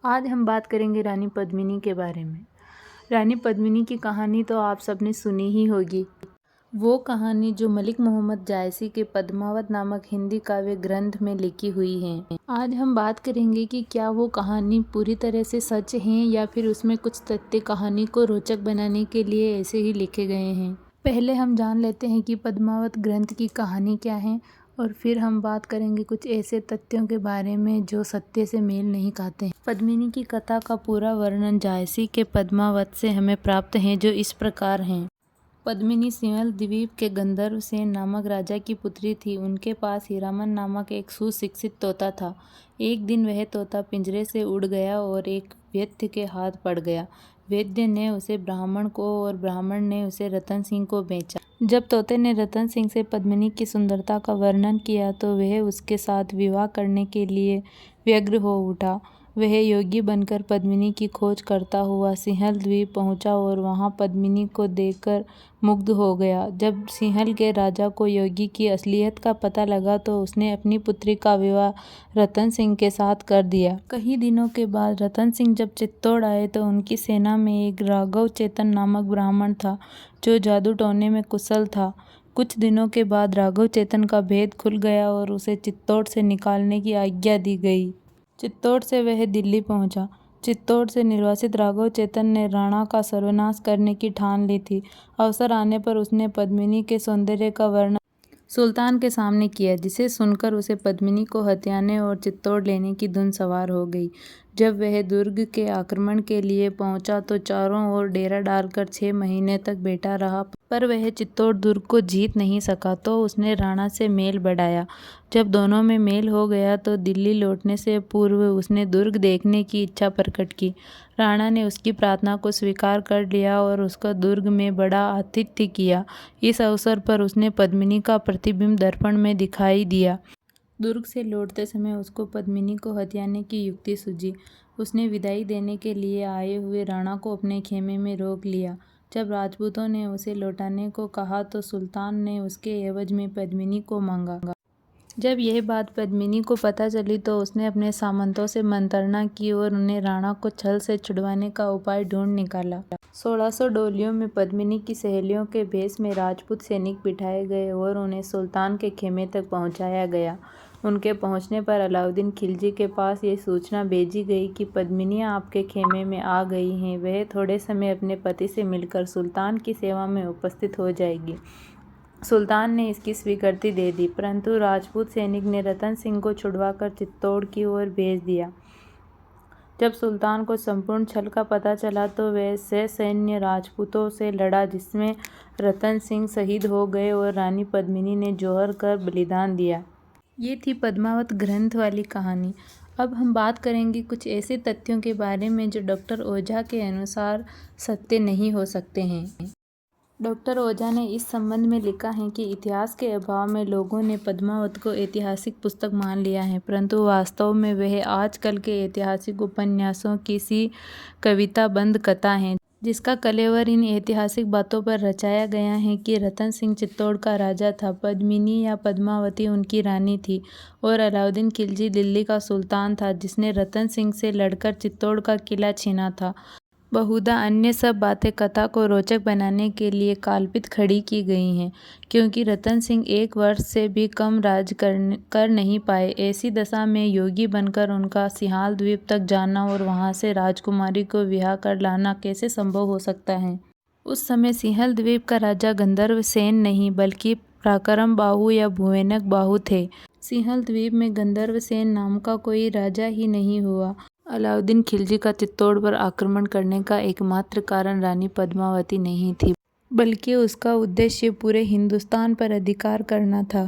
आज हम बात करेंगे रानी पद्मिनी के बारे में। रानी पद्मिनी की कहानी तो आप सबने सुनी ही होगी। वो कहानी जो मलिक मोहम्मद जायसी के पद्मावत नामक हिंदी काव्य ग्रंथ में लिखी हुई है। आज हम बात करेंगे कि क्या वो कहानी पूरी तरह से सच है या फिर उसमें कुछ तथ्य कहानी को रोचक बनाने के लिए ऐसे ही लिखे गए हैं। पहले हम जान लेते हैं कि पद्मावत ग्रंथ की कहानी क्या है और फिर हम बात करेंगे कुछ ऐसे तथ्यों के बारे में जो सत्य से मेल नहीं खाते हैं। पद्मिनी की कथा का पूरा वर्णन जायसी के पद्मावत से हमें प्राप्त है, जो इस प्रकार हैं। पद्मिनी सिंहल द्वीप के गंधर्व सेन नामक राजा की पुत्री थी। उनके पास हीरामन नामक एक सुशिक्षित तोता था। एक दिन वह तोता पिंजरे से उड़ गया और एक वैद्य के हाथ पड़ गया। वैद्य ने उसे ब्राह्मण को और ब्राह्मण ने उसे रतन सिंह को बेचा। जब तोते ने रतन सिंह से पद्मिनी की सुंदरता का वर्णन किया तो वह उसके साथ विवाह करने के लिए व्यग्र हो उठा। वह योगी बनकर पद्मिनी की खोज करता हुआ सिंहल द्वीप पहुंचा और वहां पद्मिनी को देखकर मुग्ध हो गया। जब सिंहल के राजा को योगी की असलियत का पता लगा तो उसने अपनी पुत्री का विवाह रतन सिंह के साथ कर दिया। कई दिनों के बाद रतन सिंह जब चित्तौड़ आए तो उनकी सेना में एक राघव चेतन नामक ब्राह्मण था जो जादू टोने में कुशल था। कुछ दिनों के बाद राघव चेतन का भेद खुल गया और उसे चित्तौड़ से निकालने की आज्ञा दी गई। चित्तौड़ से वह दिल्ली पहुंचा। चित्तौड़ से निर्वासित राघव चेतन ने राणा का सर्वनाश करने की ठान ली थी। अवसर आने पर उसने पद्मिनी के सौंदर्य का वर्णन सुल्तान के सामने किया, जिसे सुनकर उसे पद्मिनी को हथियाने और चित्तौड़ लेने की धुन सवार हो गई। जब वह दुर्ग के आक्रमण के लिए पहुंचा तो चारों ओर डेरा डालकर 6 महीने तक बैठा रहा, पर वह चित्तौड़ दुर्ग को जीत नहीं सका। तो उसने राणा से मेल बढ़ाया। जब दोनों में मेल हो गया तो दिल्ली लौटने से पूर्व उसने दुर्ग देखने की इच्छा प्रकट की। राणा ने उसकी प्रार्थना को स्वीकार कर लिया और उसका दुर्ग में बड़ा आतिथ्य किया। इस अवसर पर उसने पद्मिनी का प्रतिबिंब दर्पण में दिखाई दिया। दुर्ग से लौटते समय उसको पद्मिनी को हथियाने की युक्ति सूझी। उसने विदाई देने के लिए आए हुए राणा को अपने खेमे में रोक लिया। जब राजपूतों ने उसे लौटाने को कहा तो सुल्तान ने उसके एवज में पद्मिनी को मांगा। जब यह बात पद्मिनी को पता चली तो उसने अपने सामंतों से मंत्रणा की और उन्हें राणा को छल से छुड़वाने का उपाय ढूंढ निकाला। 1600 डोलियों में पद्मिनी की सहेलियों के भेष में राजपूत सैनिक बिठाए गए और उन्हें सुल्तान के खेमे तक पहुंचाया गया। उनके पहुंचने पर अलाउद्दीन खिलजी के पास ये सूचना भेजी गई कि पद्मिनी आपके खेमे में आ गई हैं। वह थोड़े समय अपने पति से मिलकर सुल्तान की सेवा में उपस्थित हो जाएगी। सुल्तान ने इसकी स्वीकृति दे दी, परंतु राजपूत सैनिक ने रतन सिंह को छुड़वाकर चित्तौड़ की ओर भेज दिया। जब सुल्तान को संपूर्ण छल का पता चला तो वह सैन्य राजपूतों से लड़ा, जिसमें रतन सिंह शहीद हो गए और रानी पद्मिनी ने जौहर कर बलिदान दिया। ये थी पद्मावत ग्रंथ वाली कहानी। अब हम बात करेंगे कुछ ऐसे तथ्यों के बारे में जो डॉक्टर ओझा के अनुसार सत्य नहीं हो सकते हैं। डॉक्टर ओझा ने इस संबंध में लिखा है कि इतिहास के अभाव में लोगों ने पद्मावत को ऐतिहासिक पुस्तक मान लिया है, परंतु वास्तव में वह आजकल के ऐतिहासिक उपन्यासों की सी कविताबंध कथा है, जिसका कलेवर इन ऐतिहासिक बातों पर रचाया गया है कि रतन सिंह चित्तौड़ का राजा था, पद्मिनी या पद्मावती उनकी रानी थी और अलाउद्दीन खिलजी दिल्ली का सुल्तान था, जिसने रतन सिंह से लड़कर चित्तौड़ का किला छीना था। बहुधा अन्य सब बातें कथा को रोचक बनाने के लिए काल्पित खड़ी की गई हैं, क्योंकि रतन सिंह 1 वर्ष से भी कम राज कर नहीं पाए। ऐसी दशा में योगी बनकर उनका सिंहल द्वीप तक जाना और वहां से राजकुमारी को विवाह कर लाना कैसे संभव हो सकता है। उस समय सिंहल द्वीप का राजा गंधर्व सेन नहीं बल्कि पराक्रम बाहु या भुवनक बाहु थे। सिंहल द्वीप में गंधर्व सेन नाम का कोई राजा ही नहीं हुआ। अलाउद्दीन खिलजी का चित्तौड़ पर आक्रमण करने का एकमात्र कारण रानी पद्मावती नहीं थी, बल्कि उसका उद्देश्य पूरे हिंदुस्तान पर अधिकार करना था।